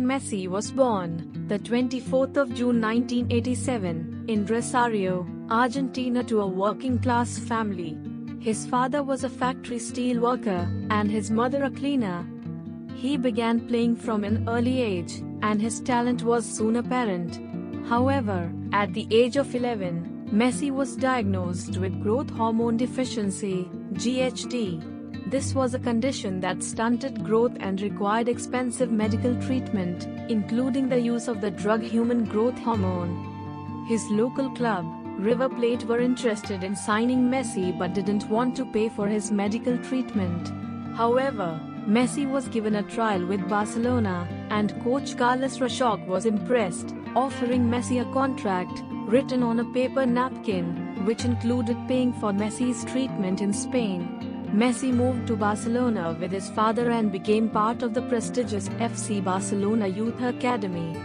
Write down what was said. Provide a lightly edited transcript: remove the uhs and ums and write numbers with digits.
Messi was born, the 24th of June 1987, in Rosario, Argentina to a working-class family. His father was a factory steel worker, and his mother a cleaner. He began playing from an early age, and his talent was soon apparent. However, at the age of 11, Messi was diagnosed with growth hormone deficiency, GHD. This was a condition that stunted growth and required expensive medical treatment, including the use of the drug human growth hormone. His local club, River Plate, were interested in signing Messi but didn't want to pay for his medical treatment. However, Messi was given a trial with Barcelona, and coach Carles Rexach was impressed, offering Messi a contract, written on a paper napkin, which included paying for Messi's treatment in Spain. Messi moved to Barcelona with his father and became part of the prestigious FC Barcelona Youth Academy.